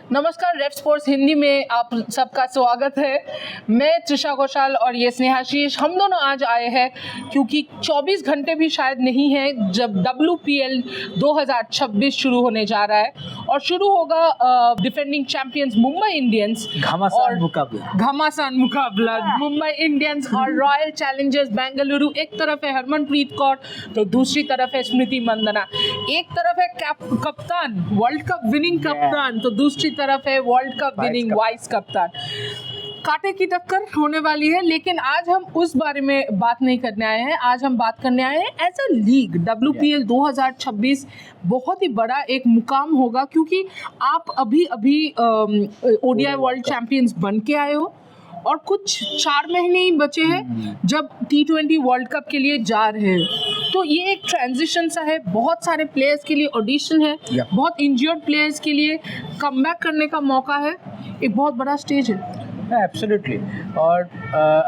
नमस्कार, red sports Hindi में आप सबका स्वागत है। मैं त्रिशा घोषाल और ये स्नेहाशीष, हम दोनों आज आए हैं क्योंकि 24 घंटे भी शायद नहीं है जब WPL 2026 शुरू होने जा रहा है और शुरू होगा डिफेंडिंग चैंपियंस मुंबई इंडियंस घमासान मुकाबला मुंबई इंडियंस और रॉयल चैलेंजर्स बेंगलुरु। एक तरफ है हरमनप्रीत कौर तो दूसरी तरफ है स्मृति मंदना। एक तरफ है कप्तान, वर्ल्ड कप विनिंग कप्तान, तो दूसरी तरफ है वर्ल्ड कप विनिंग वाइस कप्तान। कांटे की टक्कर होने वाली है, लेकिन आज हम उस बारे में बात नहीं करने आए हैं। आज हम बात करने आए हैं एज अ लीग। WPL 2026 बहुत ही बड़ा एक मुकाम होगा क्योंकि आप अभी ODI वर्ल्ड चैंपियंस बन के आए हो और कुछ 4 महीने ही बचे हैं जब T20 वर्ल्ड कप के लिए जा रहे हैं। तो ये एक ट्रांजिशन सा है, बहुत सारे प्लेयर्स के लिए ऑडिशन है, बहुत इंजर्ड प्लेयर्स के लिए कमबैक करने का मौका है, एक बहुत बड़ा स्टेज है। एब्सोल्युटली। और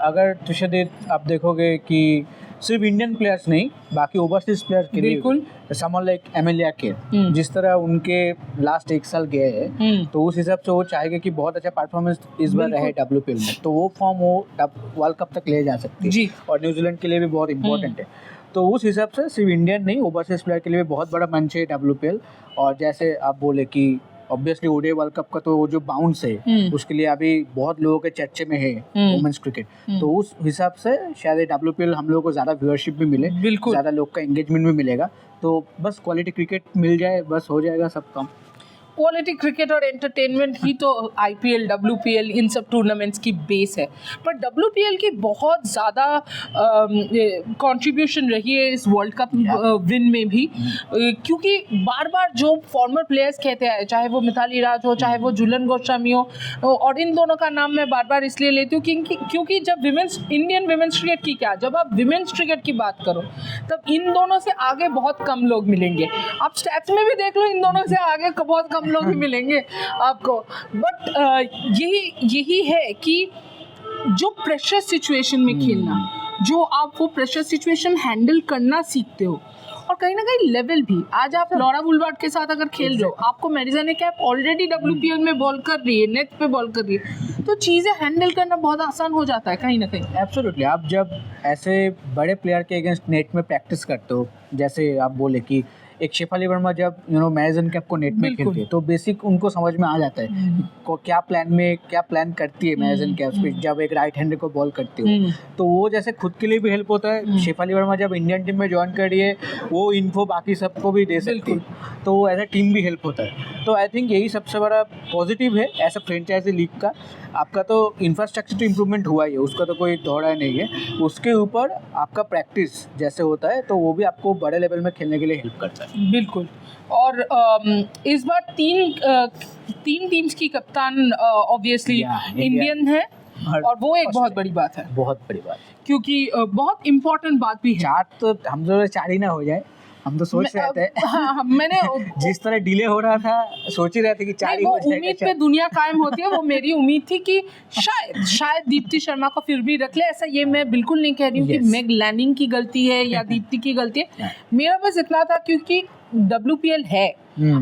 अगर तुषादीप आप देखोगे कि सिर्फ इंडियन प्लेयर्स नहीं, बाकी ओवरसीज प्लेयर्स के लिए समवन लाइक एमिलिया के जिस तरह उनके लास्ट 1 साल गए हैं, तो उस हिसाब से वो चाहेंगे कि बहुत अच्छा परफॉर्मेंस इस बार रहे WPL में, तो वो फॉर्म वो वर्ल्ड कप तक ले जा सकती है और न्यूजीलैंड के लिए भी बहुत इंपॉर्टेंट है। तो उस हिसाब से सिर्फ इंडियन नहीं, ओवरसीज प्लेयर के लिए भी बहुत बड़ा मंच है WPL। और जैसे आप बोले कि ऑब्वियसली ODI वर्ल्ड कप का तो वो जो बाउंस है उसके लिए अभी बहुत लोगों के चर्चे में है वुमेन्स क्रिकेट, तो उस हिसाब से शायद WPL हम लोगों को ज़्यादा व्यूअरशिप भी मिले, ज़्यादा लोग का एंगेजमेंट भी मिलेगा। तो बस क्वालिटी क्रिकेट मिल जाए, बस हो जाएगा सब काम। क्वालिटी क्रिकेट और एंटरटेनमेंट ही तो IPL, WPL इन सब टूर्नामेंट्स की बेस है। पर WPL की बहुत ज़्यादा कंट्रीब्यूशन रही है इस वर्ल्ड कप विन में भी, क्योंकि बार बार जो फॉर्मर प्लेयर्स कहते हैं, चाहे वो मिताली राज हो, चाहे वो झूलन गोस्वामी हो, और इन दोनों का नाम मैं बार बार इसलिए लेती हूँ क्योंकि जब इंडियन विमेंस क्रिकेट की क्या, जब आप विमेंस क्रिकेट की बात करो तब इन दोनों से आगे बहुत कम लोग मिलेंगे। आप स्टैट्स में भी देख लो, इन दोनों से आगे बहुत कम लोग ही मिलेंगे आपको। बट यही है कि जो प्रेशर सिचुएशन में खेलना, जो आप वो प्रेशर सिचुएशन हैंडल करना सीखते हो, और कहीं ना कहीं लेवल भी। आज आप लॉरा वुलवार्ड के साथ अगर खेल रहे हो, आपको मैडिसन कैप ऑलरेडी WPL में बॉल कर रही है, नेट पे बॉल कर रही है, तो चीज़ें हैंडल करना बहुत आसान हो जाता है कहीं ना कहीं। एब्सोल्युटली। आप जब ऐसे बड़े प्लेयर के अगेंस्ट नेट में प्रैक्टिस करते हो, जैसे आप बोले कि एक शेफाली वर्मा जब मैडिसन कैप को नेट में खेलती है, तो बेसिक उनको समझ में आ जाता है को क्या प्लान करती है मैडिसन कैप जब एक राइट हैंडर को बॉल करती हो। तो वो जैसे खुद के लिए भी हेल्प होता है। शेफाली वर्मा जब इंडियन टीम में ज्वाइन कर रही है, वो इन्फो बाकी सबको भी दे सकती है, तो एज ए टीम भी हेल्प होता है। तो आई थिंक यही सबसे बड़ा पॉजिटिव है ऐसा फ्रेंचाइजी लीग का। आपका तो इंफ्रास्ट्रक्चर तो इम्प्रूवमेंट हुआ ही है, उसका तो कोई दौड़ा नहीं है, उसके ऊपर आपका प्रैक्टिस जैसे होता है तो वो भी आपको बड़े लेवल में खेलने के लिए हेल्प करता है। बिल्कुल। और इस बार तीन टीम्स की कप्तान ऑब्वियसली इंडियन है, और वो एक बहुत बड़ी बात है, बहुत बड़ी बात, क्योंकि बहुत इम्पोर्टेंट बात भी है। 4 तो हम जो 4 ही ना हो जाए, हम तो सोच रहे थे। मैंने जिस तरह डिले हो रहा था, सोच ही रहे थे कि 4 ही हो जाएगा। उम्मीद पे दुनिया कायम होती है, वो मेरी उम्मीद थी कि शायद दीप्ति शर्मा को फिर भी रख ले। ऐसा ये मैं बिल्कुल नहीं कह रही हूँ कि मेग लैनिंग की गलती है या दीप्ति की गलती है। मेरा बस इतना था क्योंकि WPL है,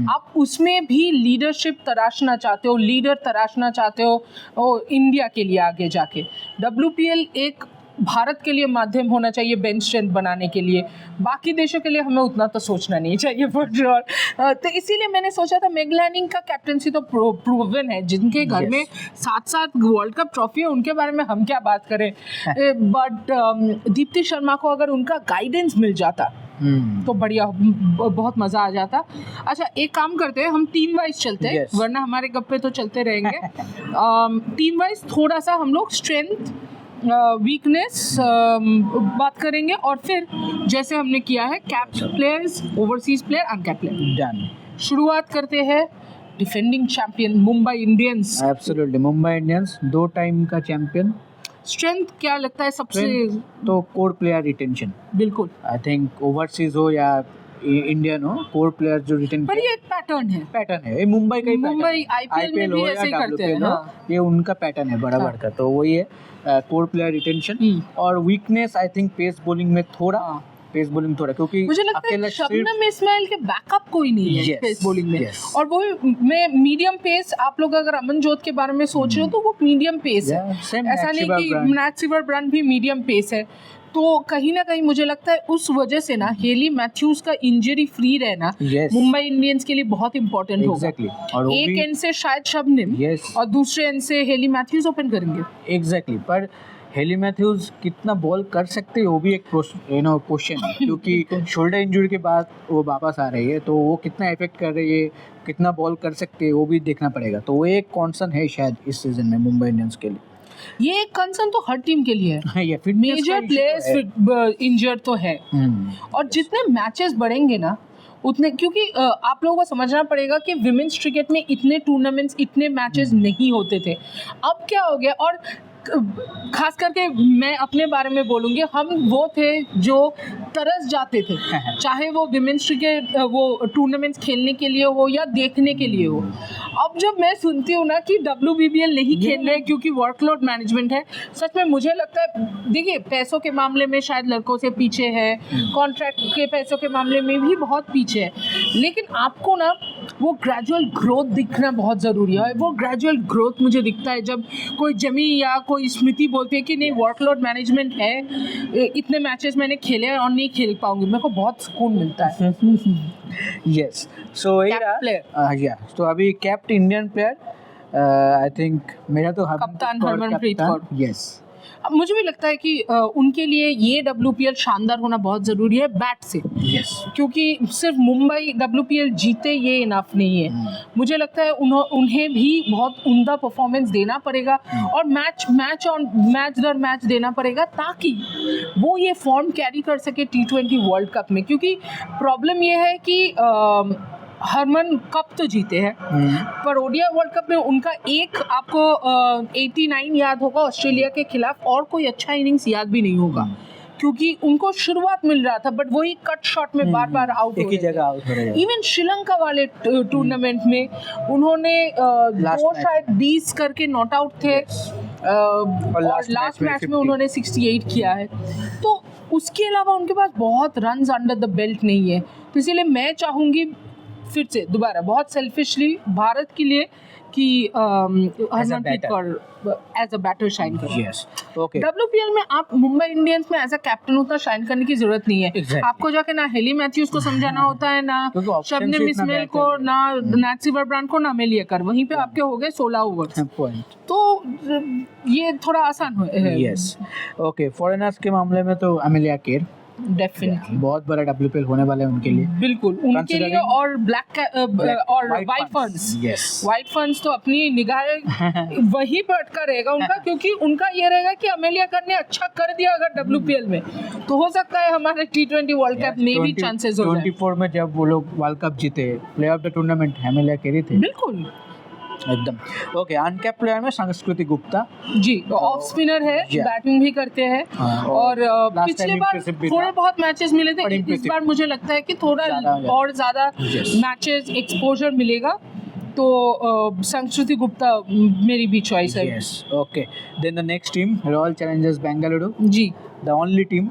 आप उसमें भी लीडरशिप तराशना चाहते हो, लीडर तराशना चाहते हो इंडिया के लिए आगे जाके। WPL एक भारत के लिए माध्यम होना चाहिए बेंच स्ट्रेंथ बनाने के लिए, बाकी देशों के लिए हमें उतना तो सोचना नहीं चाहिए फॉर श्योर। तो इसीलिए मैंने सोचा था मेग लैनिंग का कैप्टनसी तो प्रूवन है, जिनके घर में 7 वर्ल्ड कप ट्रॉफी है, उनके बारे में हम क्या बात करें। बट दीप्ति शर्मा को अगर उनका गाइडेंस मिल जाता तो बढ़िया, बहुत मज़ा आ जाता। अच्छा, एक काम करते हैं, हम टीम वाइज चलते हैं, वरना हमारे गप्पे तो चलते रहेंगे। टीम वाइज थोड़ा सा हम लोग स्ट्रेंथ, वीकनेस बात करेंगे, और फिर जैसे हमने किया है capped players, overseas player, uncapped player. Done. शुरुआत करते हैं defending champion Mumbai Indians. Absolutely, Mumbai Indians 2 time का चैंपियन। स्ट्रेंथ क्या लगता है सबसे? तो कोर प्लेयर रिटेंशन। बिल्कुल। आई थिंक ओवरसीज हो या इंडियन हो, कोर प्लेयर जो रिटेन, पर ये एक पैटर्न है, ये मुंबई का ही मुंबई IPL में भी ऐसे ही करते हैं। ये उनका पैटर्न है बराबर का, तो वही है कोर प्लेयर रिटेंशन। और weakness I think pace bowling में थोड़ा पेस बॉलिंग थोड़ा, क्योंकि मुझे लगता है अकेला शबनम इस्माइल के बैकअप कोई नहीं है Yes, पेस बॉलिंग में। yes. और वो मैं मीडियम पेस, आप लोग अगर अमनजोत के बारे में सोच रहे हो तो वो मीडियम पेस Yeah, है, same ऐसा नहीं Natsivar कि Brand. नैट्सिवर ब्रांड भी मीडियम पेस है। तो कहीं ना कहीं मुझे लगता है उस वजह से ना हेली मैथ्यूज का इंजरी फ्री रहना Yes. मुंबई इंडियंस के लिए बहुत इंपॉर्टेंट होगा। Exactly. और वो एक भी- एंड से शायद शबनम Yes. और दूसरे एंड से हेली मैथ्यूज ओपन करेंगे। एग्जैक्टली, पर हेली मैथ्यूज कितना बॉल कर सकते हैं वो भी एक क्वेश्चन है, क्योंकि शोल्डर इंजरी के बाद वो वापस आ रही है, तो वो कितना इफेक्ट कर रही है, कितना बॉल कर सकते हैं वो भी देखना पड़ेगा। तो वो एक कॉन्सर्न है शायद इस सीजन में मुंबई इंडियंस के लिए। ये एक कंसर्न तो हर टीम के लिए है, ये मेजर प्लेयर्स इंजर्ड तो है। और जितने मैचेस बढ़ेंगे ना उतने, क्योंकि आप लोगों को समझना पड़ेगा कि विमेंस क्रिकेट में इतने टूर्नामेंट्स, इतने मैचेस नहीं होते थे। अब क्या हो गया, और खास करके मैं अपने बारे में बोलूँगी, हम वो थे जो तरस जाते थे, चाहे वो विमेंस क्रिकेट वो टूर्नामेंट्स खेलने के लिए हो या देखने के लिए हो। अब जब मैं सुनती हूँ ना कि WBBL नहीं खेल रहे क्योंकि वर्कलोड मैनेजमेंट है, सच में मुझे लगता है, देखिए पैसों के मामले में शायद लड़कों से पीछे है, कॉन्ट्रैक्ट के पैसों के मामले में भी बहुत पीछे है, लेकिन आपको ना वो ग्रेजुअल ग्रोथ दिखना बहुत ज़रूरी है। वो ग्रेजुअल ग्रोथ मुझे दिखता है जब कोई जमी या कोई स्मृति बोलती है कि नहीं वर्कलोड मैनेजमेंट है, इतने मैचेस मैंने खेले और नहीं खेल पाऊंगी, मेरे को बहुत सुकून मिलता है। यस, सो या तो अभी kept Indian player I think मेरा तो कप्तान हरमनप्रीत कौर। यस, अब मुझे भी लगता है कि उनके लिए ये WPL शानदार होना बहुत ज़रूरी है बैट से, यस, क्योंकि सिर्फ मुंबई WPL जीते ये इनफ नहीं है। मुझे लगता है उन्हें भी बहुत उम्दा परफॉर्मेंस देना पड़ेगा और मैच दर मैच देना पड़ेगा, ताकि वो ये फॉर्म कैरी कर सके T20 वर्ल्ड कप में। क्योंकि प्रॉब्लम ये है कि हरमन कप तो जीते हैं, पर ओडिया वर्ल्ड कप में उनका एक आपको 89 याद होगा ऑस्ट्रेलिया के खिलाफ, और कोई अच्छा इनिंग्स याद भी नहीं होगा, क्योंकि उनको शुरुआत मिल रहा था बट वही कट शॉट में बार बार आउट एक ही जगह आउट हो रहे हैं। इवन श्रीलंका वाले टूर्नामेंट में उन्होंने वो शायद 20 करके नॉट आउट थे, और लास्ट मैच में उन्होंने 68 किया है। तो उसके अलावा उनके पास बहुत रन्स अंडर द बेल्ट नहीं है, तो इसीलिए मैं चाहूँगी फिर से दोबारा बहुत सेल्फिशली भारत के लिए कि Harmanpreet Kaur as a batter shine करे। Yes, okay. WPL में आप मुंबई इंडियंस में एज अ कैप्टन उतना शाइन करने की जरूरत नहीं है। Exactly. आपको जाके ना हेली मैथ्यूज को समझाना होता है, ना क्योंकि options शबनम ही इतना इस्माइल बेहतर को, है। ना नैट्सिवर ब्रांड को, ना मेलिया कर, वहीं पे आपके हो गए 16 ओवर्स। पॉइंट, तो ये थोड़ा आसान है। Yes, okay. फॉरेनर्स के मामले में तो अमेलिया केर डेफिनेटली बहुत बड़ा WPL होने वाला है उनके लिए, बिल्कुल उनके लिए। Considering- और और white funds, yes, white funds तो अपनी निगाहें वहीं पर अटका रहेगा उनका, क्योंकि उनका ये रहेगा कि अमेलिया कर ने अच्छा कर दिया अगर WPL में, तो हो सकता है हमारे T20 वर्ल्ड कप में भी चांसेस हो जाए। 24 में जब वो लोग वर्ल्ड कप जीते, player of the tournament Amelia Kerr ही थे बिल्कुल एकदम। ओके, अनकैप्ड प्लेयर में संस्कृति गुप्ता जी, ऑफ स्पिनर है, Yeah. बैटिंग भी करते हैं, हाँ, और last पिछले time बार impressive भी थोड़े था। बहुत मैचेस मिले थे, पर इस impressive। बार मुझे लगता है कि थोड़ा ज़्यादा और ज़्यादा Yes. मैचेस एक्सपोजर मिलेगा, तो संस्कृति गुप्ता मेरी भी चॉइस है। Yes, okay. Then the next team Royal Challengers Bengaluru, जी द ओनली टीम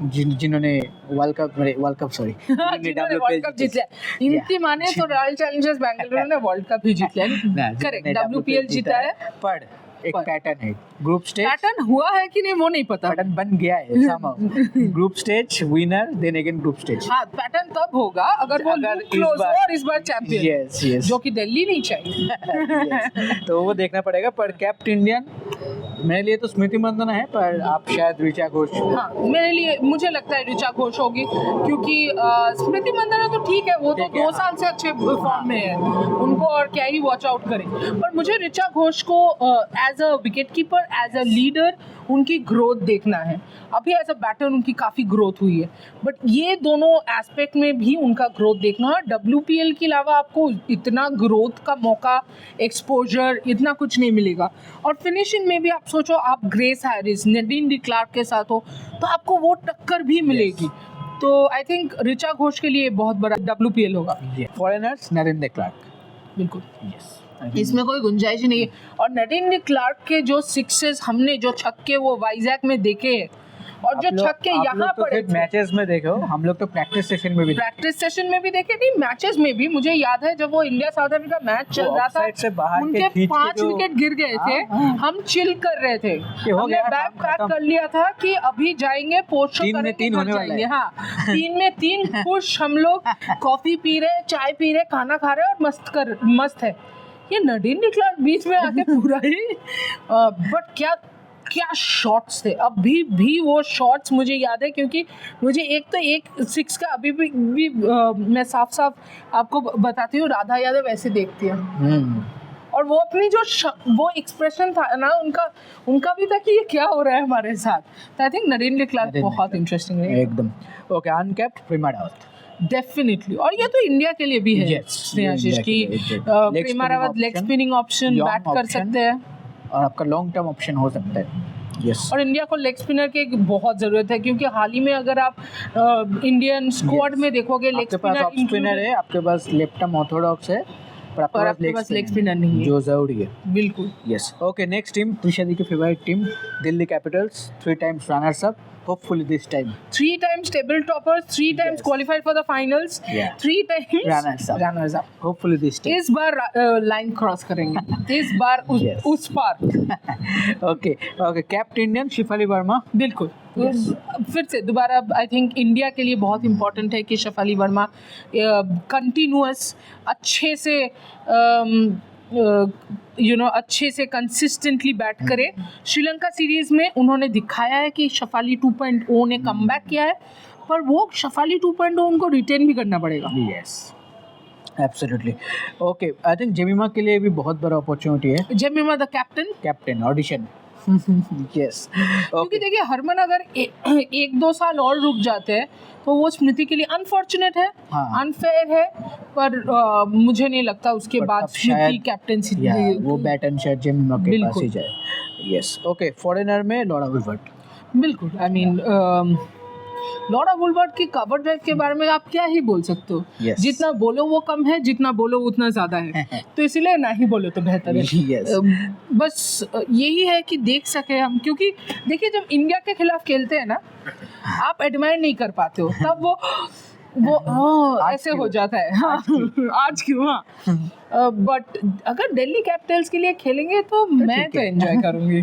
जिन्होंने वर्ल्ड कप सॉरी जिन्होंने वर्ल्ड कप जीत लिया। इनकी माने तो रॉयल चैलेंजर्स बैंगलोर ने वर्ल्ड कप ही जीत लिया, करेक्ट, WPL जीता है। पर एक पैटर्न है, ग्रुप स्टेज पैटर्न हुआ है कि नहीं वो नहीं पता, पैटर्न बन गया है somehow। Group stage winner, then again group stage. हाँ पैटर्न तब होगा अगर वो अगर इस क्लोज बार- और इस बार चैंपियन, यस यस, जो कि दिल्ली नहीं चाहिए। तो वो देखना पड़ेगा। पर कैप्ट इंडियन मेरे लिए तो स्मृति मंदाना है, पर आप शायद ऋचा घोष। हाँ मेरे लिए मुझे लगता है ऋचा घोष होगी, क्योंकि स्मृति मंदाना तो ठीक है, वो तो ठीक है, 2 साल से अच्छे फॉर्म में है, उनको और क्या ही वॉच आउट करें। पर मुझे ऋचा घोष को as a wicket keeper, as a leader उनकी ग्रोथ देखना है। अभी एज अ बैटर उनकी काफ़ी ग्रोथ हुई है, बट ये दोनों एस्पेक्ट में भी उनका ग्रोथ देखना है। WPL के अलावा आपको इतना ग्रोथ का मौका, एक्सपोजर इतना कुछ नहीं मिलेगा। और फिनिशिंग में भी आप सोचो, आप ग्रेस हैरिस, नडीन डी क्लार्क के साथ हो तो आपको वो टक्कर भी मिलेगी। तो आई थिंक ऋचा घोष के लिए बहुत बड़ा WPL होगा। फॉरेनर्स नरेंद्र क्लार्क, बिल्कुल यस, इसमें कोई गुंजाइश ही नहीं है। और नडीन डी क्लार्क के जो सिक्सेस हमने, जो छक्के वो वाइजैक में देखे हैं, और जो छक्के यहाँ पड़े थे, मैचेस में देखो, हम लोग तो प्रैक्टिस सेशन में भी देखे नहीं, मैचेस में भी मुझे याद है जब वो इंडिया साउथ अफ्रीका मैच चल रहा था, उनके 5 विकेट गिर गए थे, हम चिल कर रहे थे, हमने बैग पैक कर लिया था कि अभी जाएंगे पोस्ट शो करेंगे, घर जाएंगे। हाँ, 3 में 3 खुश, हम लोग कॉफी पी रहे, चाय पी रहे, खाना खा रहे और मस्त है। ये नडीन निकला बीच में आके पूरा ही, बट क्या शॉट्स थे, अभी भी वो शॉट्स मुझे याद है, क्योंकि मुझे एक 6 का अभी भी मैं साफ आपको बताती हूँ, राधा यादव ऐसे देखती है, और वो अपनी जो वो एक्सप्रेशन था ना उनका भी था कि ये क्या हो रहा है हमारे साथ। तो आई थिंक नरेंद्र क्लार्क बहुत इंटरेस्टिंग है एकदम। ओके, अनकैप्ड प्रेमा रावत डेफिनेटली, और ये तो इंडिया के लिए भी है स्नेहाशीष की, Prema Rawat leg spinning option, bat कर सकते हैं और आपका लॉन्ग टर्म ऑप्शन हो सकता है। यस, और इंडिया को लेग स्पिनर की बहुत ज़रूरत है, क्योंकि हाल ही में अगर आप इंडियन स्क्वाड में देखोगे, लेग स्पिनर है, आपके पास लेफ्ट आर्म ऑर्थोडॉक्स है, पर आपके पास लेग स्पिनर नहीं है, जो जरूरी है। बिल्कुल। Yes, okay, next team Trisha di की favourite team Delhi Capitals, 3 times runners up, hopefully this time 3 times table toppers, 3 times qualified for the finals, 3 times runners up, hopefully this time इस बार लाइन क्रॉस करेंगे, इस बार उस पार। Okay, captain Indian Shafali Verma, बिल्कुल। फिर से दोबारा आई थिंक इंडिया के लिए बहुत इंपॉर्टेंट है कि शेफाली वर्मा कंटिन्यूअस अच्छे से अच्छे से कंसिस्टेंटली बैट करे। श्रीलंका सीरीज में उन्होंने दिखाया है कि शेफाली 2.0 ने कमबैक किया है, पर वो शेफाली 2.0 उनको रिटेन भी करना पड़ेगा। Yes, absolutely. Okay, I think Jemimah के लिए भी बहुत बड़ा अपॉर्चुनिटी है। Jemimah the captain audition. Yes, क्योंकि देखिए हरमन अगर 1-2 साल और रुक जाते हैं तो वो स्मृति के लिए अनफॉर्चुनेट है, अनफेयर है, पर मुझे नहीं लगता उसके बाद स्मृति कैप्टनसी वो बैटन शायद जेमिमा के पास ही जाए। यस, ओके, फॉरेनर में लॉरा वुलवर्ट। बिल्कुल, आई मीन लॉरा वुलवर्ट की कवर ड्राइव के बारे में आप क्या ही बोल सकते हो। जितना बोलो वो कम है, जितना बोलो उतना ज़्यादा है, तो इसलिए ना ही बोलो तो बेहतर है। बस यही है कि देख सके हम, क्योंकि देखिए जब इंडिया के खिलाफ खेलते हैं ना, आप एडमायर नहीं कर पाते हो, तब वो ऐसे हो जाता है। हाँ, आज क्यों। हाँ, बट अगर दिल्ली कैपिटल्स के लिए खेलेंगे तो मैं तो एंजॉय करूँगी।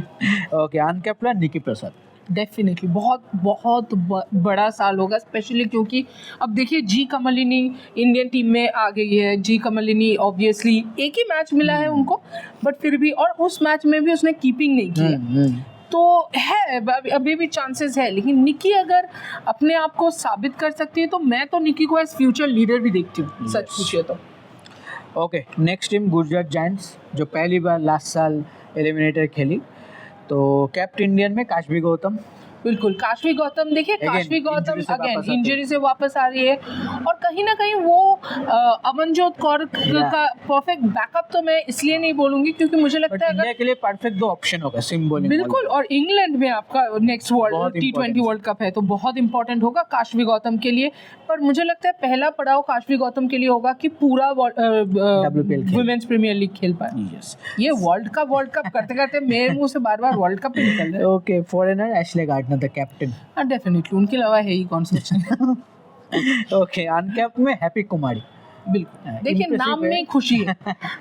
ओके, अनकैप्टन निकी प्रसाद। डेफिनेटली बहुत बड़ा साल होगा, स्पेशली क्योंकि अब देखिए जी कमलिनी इंडियन टीम में आ गई है। जी कमलिनी ऑब्वियसली एक ही मैच मिला है उनको, बट फिर भी, और उस मैच में भी उसने कीपिंग नहीं की, तो है अभी भी चांसेस है। लेकिन निकी अगर अपने आप को साबित कर सकती है तो मैं तो निकी को एज फ्यूचर लीडर भी देखती हूँ, सच पूछिए तो। Okay, next team Gujarat giants, जो पहली बार लास्ट साल एलिमिनेटर खेली। तो कैप्टन इंडियन में काशवी गौतम। बिल्कुल, काशवी गौतम, देखिए काशवी गौतम अगेन इंजरी से वापस आ रही है, और कहीं ना कहीं वो अमनजोत कौर का परफेक्ट बैकअप तो मैं इसलिए नहीं बोलूंगी क्योंकि मुझे लगता है इंडिया के लिए परफेक्ट 2 ऑप्शन होगा, सिम बॉलिंग। बिल्कुल, और इंग्लैंड में आपका नेक्स्ट T20 वर्ल्ड कप है, तो बहुत इंपॉर्टेंट होगा काशवी गौतम के लिए। पर मुझे लगता है पहला पड़ाव काशवी गौतम के लिए होगा कि पूरा वुमेन्स प्रीमियर लीग खेल पाए। ये वर्ल्ड कप करते करते मेरे मुंह से बार बार वर्ल्ड कप निकल रहा है। Okay, foreigner Ashleigh Gardner the captain. हाँ, डेफिनेटली, उनके अलावा है ही कौन सा। ओके, अनकैप्ड में हैप्पी कुमारी। बिल्कुल, देखिए नाम में खुशी है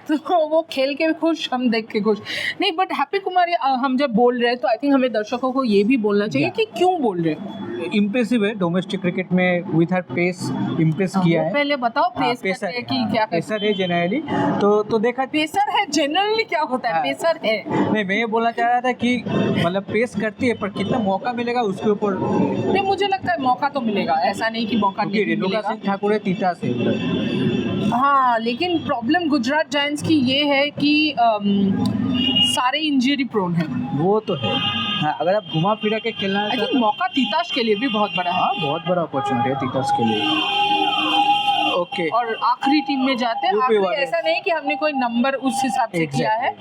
तो वो खेल के खुश, हम देख के खुश नहीं। बट हैप्पी कुमारी हम जब बोल रहे हैं तो आई थिंक हमें दर्शकों को ये भी बोलना चाहिए कि क्यों बोल रहे हैं। इम्प्रेसिव है डोमेस्टिक क्रिकेट में, विथ हर पेस इम्प्रेस किया है। पहले बताओ पेसर है कि क्या? पेसर है जनरली, तो देखा पेसर है जनरली क्या होता है? पेसर है नहीं, मैं ये बोलना चाह रहा था कि मतलब पेस करती है, पर कितना मौका मिलेगा उसके ऊपर नहीं, मुझे लगता है मौका तो मिलेगा, ऐसा नहीं कि मौका नहीं मिलेगा। रेणुका सिंह ठाकुर है तीता से। हाँ, लेकिन प्रॉब्लम गुजरात जायंट्स की ये है कि सारे इंजरी प्रोन है। वो तो है। हाँ, अगर आप घुमा फिरा के खेलना आई थिंक मौका तीताश के लिए भी बहुत बड़ा है। हाँ, बहुत बड़ा अपॉर्चुनिटी है तीताश के लिए। ओके, और आखिरी टीम में जाते हैं। ऐसा नहीं कि हमने कोई नंबर उस हिसाब से किया है,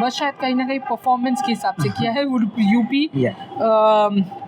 बस शायद कहीं ना कहीं परफॉर्मेंस के हिसाब से किया है। यूपी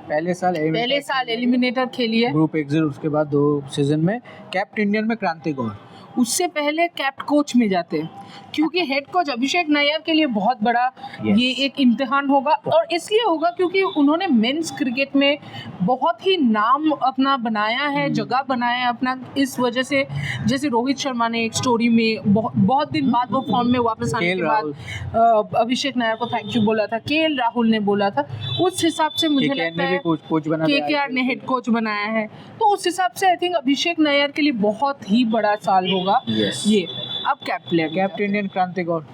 पहले साल एलिमिनेटर खेली है, ग्रुप एग्जिट, उसके बाद 2 सीजन में। कैप्टन इंडियन में क्रांति गौर। उससे पहले कैप्ट कोच में जाते हैं, क्योंकि हेड कोच अभिषेक नायर के लिए बहुत बड़ा ये एक इम्तिहान होगा। और इसलिए होगा क्योंकि उन्होंने मेंस क्रिकेट में बहुत ही नाम अपना बनाया है, जगह बनाया है अपना। इस वजह से जैसे रोहित शर्मा ने एक स्टोरी में बहुत दिन बाद वो फॉर्म में वापस आने के बाद अभिषेक नायर को थैंक यू बोला था, केएल राहुल ने बोला था, उस हिसाब से मुझे लगता है केकेआर ने हेड कोच बनाया है, तो उस हिसाब से आई थिंक अभिषेक नायर के लिए बहुत ही बड़ा साल होगा ये। अब कैप्ट इंडियन क्रांतिगौर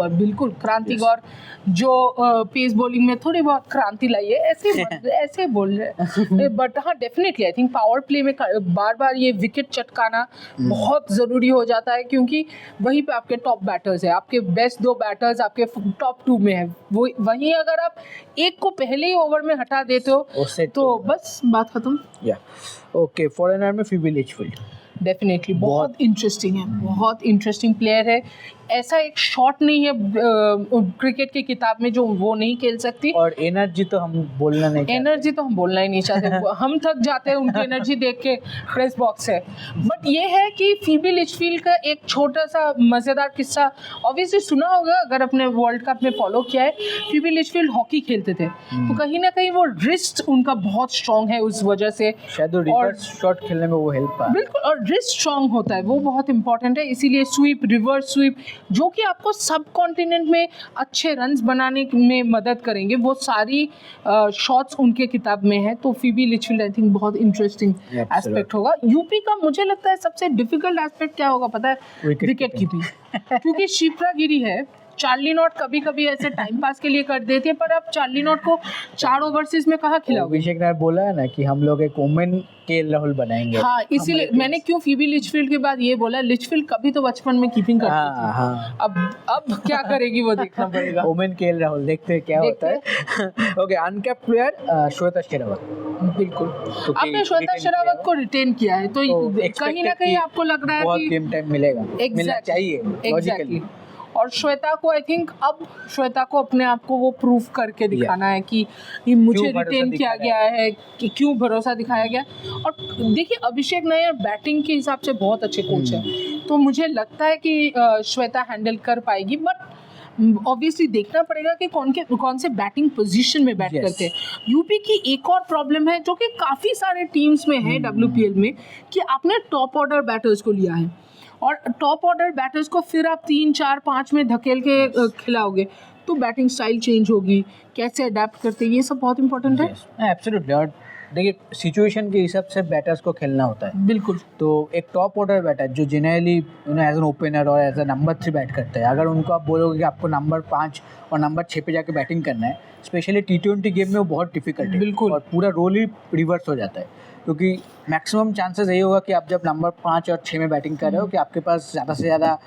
बिल्कुल क्रांतिगौर जो पेस बॉलिंग में थोड़ी बहुत क्रांति लाई है, ऐसे बोल रहे बट हाँ definitely I think power play में बार बार ये विकेट चटकाना बहुत ज़रूरी हो जाता है, क्योंकि वहीं पे आपके टॉप बैटर्स है, आपके बेस्ट 2 बैटर्स आपके टॉप 2 में है, वो वहीं अगर आप एक को पहले ही ओवर में हटा देते हो तो बस बात खत्म। ओके, फॉरेनर में फिबी लिचफील्ड डेफिनेटली बहुत इंटरेस्टिंग है, बहुत इंटरेस्टिंग प्लेयर है। ऐसा एक शॉट नहीं है क्रिकेट की किताब में जो वो नहीं खेल सकती। और एनर्जी तो हम बोलना ही नहीं चाहते हम थक जाते हैं उनकी एनर्जी देख के प्रेस बॉक्स से। बट ये है कि फिबी लिचफील्ड का एक छोटा सा मज़ेदार किस्सा ऑब्वियसली सुना होगा अगर अपने वर्ल्ड कप में फॉलो किया है। फिबी लिचफील्ड हॉकी खेलते थे तो कहीं ना कहीं वो रिस्ट उनका बहुत स्ट्रॉन्ग है, उस वजह से शायद रिवर्स शॉट खेलने में वो हेल्प बिल्कुल, और रिस्ट स्ट्रॉन्ग होता है वो बहुत इंपॉर्टेंट है। इसीलिए स्वीप, रिवर्स स्वीप जो कि आपको सब कॉन्टिनेंट में अच्छे रन्स बनाने में मदद करेंगे, वो सारी शॉट्स उनके किताब में है। तो फिबी लिचफील्ड आई थिंक बहुत इंटरेस्टिंग एस्पेक्ट होगा। यूपी का मुझे लगता है सबसे डिफिकल्ट एस्पेक्ट क्या होगा पता है? विकेट कीपिंग क्योंकि शिप्रा गिरी है, चार्ली नॉट कभी कभी ऐसे टाइम पास के लिए कर देते हैं, पर अब चार्ली नॉट को 4 ओवरसीज में कहाँ खिलाओगे? अभिषेक नायर बोला है ना कि हम लोग एक वुमेन केएल राहुल बनाएंगे। हाँ, इसीलिए मैंने क्यों फिबी लिचफील्ड के बाद ये बोला, लिचफील्ड कभी तो बचपन में कीपिंग करती थी। हाँ। अब क्या करेगी वो देखना पड़ेगा। वुमेन केएल राहुल देखते हैं क्या होता है। Okay, uncapped player Shweta Sherawat. बिल्कुल, आपने श्वेता शेरावत को रिटेन किया है तो कहीं ना कहीं आपको लग रहा है कि गेम टाइम मिलना चाहिए लॉजिकली। और श्वेता को आई थिंक अब श्वेता को अपने आप को वो प्रूफ करके दिखाना है कि मुझे रिटेन किया गया है, कि क्यों भरोसा दिखाया गया। और देखिए अभिषेक नायर बैटिंग के हिसाब से बहुत अच्छे कोच हैं, तो मुझे लगता है कि श्वेता हैंडल कर पाएगी। बट ऑब्वियसली देखना पड़ेगा कि कौन से बैटिंग पोजीशन में बैट करते हैं। यूपी की एक और प्रॉब्लम है जो कि काफ़ी सारे टीम्स में है WPL में, कि आपने टॉप ऑर्डर बैटर्स को लिया है और टॉप ऑर्डर बैटर्स को फिर आप 3, 4, 5 में धकेल के खिलाओगे तो बैटिंग स्टाइल चेंज होगी, कैसे अडेप्ट करते हैं, ये सब बहुत इंपॉर्टेंट है। एब्सोल्युटली। और देखिए सिचुएशन के हिसाब से बैटर्स को खेलना होता है। बिल्कुल। तो एक टॉप ऑर्डर बैटर जो जनरली एज एन ओपनर और एज ए नंबर 3 बैट करता है, अगर उनको आप बोलोगे कि आपको नंबर 5 और नंबर 6 पे जाके बैटिंग करना है, स्पेशली T20 गेम में वो बहुत डिफिकल्ट है। बिल्कुल। और पूरा रोल ही रिवर्स हो जाता है, क्योंकि मैक्सिमम चांसेस यही होगा कि आप जब नंबर 5 और 6 में बैटिंग कर रहे हो कि आपके पास ज़्यादा से ज़्यादा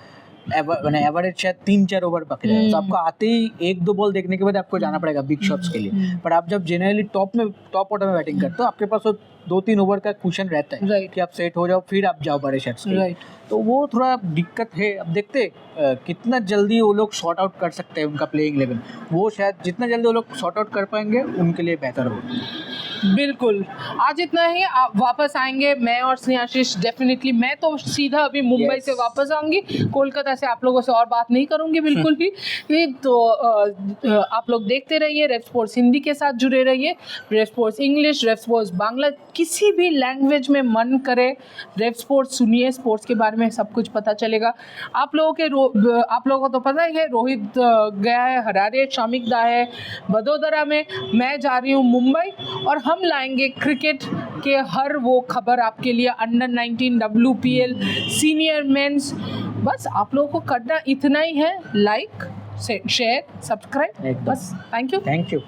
एवरेज शायद 3-4 ओवर पकड़े हैं, तो आपको आते ही 1-2 बॉल देखने के बाद आपको जाना पड़ेगा बिग शॉट्स के लिए। पर आप जब जनरली टॉप ऑर्डर में बैटिंग करते हो, आपके पास वो 2-3 ओवर का कुशन रहता है कि आप सेट हो जाओ फिर आप जाओ बड़े शॉट्स के लिए। तो वो थोड़ा दिक्कत है। अब देखते कितना जल्दी वो लोग शॉर्ट आउट कर सकते हैं उनका प्लेइंग 11, वो शायद जितना जल्दी वो लोग शॉर्ट आउट कर पाएंगे उनके लिए बेहतर होगा। बिल्कुल, आज इतना ही। आप वापस आएंगे मैं और स्नेहाशीष डेफिनेटली। मैं तो सीधा अभी मुंबई से वापस आऊँगी, कोलकाता से आप लोगों से और बात नहीं करूँगी बिल्कुल भी। तो आप लोग देखते रहिए, रेव स्पोर्ट्स हिंदी के साथ जुड़े रहिए, रेव स्पोर्ट्स इंग्लिश, रेव स्पोर्ट्स बांग्ला, किसी भी लैंग्वेज में मन करे रेव स्पोर्ट्स सुनिए, स्पोर्ट्स के बारे में सब कुछ पता चलेगा। आप लोगों को तो पता ही है, रोहित गया है हरारे, शामिक दा है बदोदरा में, मैं जा रही हूँ मुंबई, और हम लाएंगे क्रिकेट के हर वो खबर आपके लिए, अंडर 19 WPL सीनियर मेंस। बस आप लोगों को करना इतना ही है, लाइक शेयर सब्सक्राइब, बस। Thank you.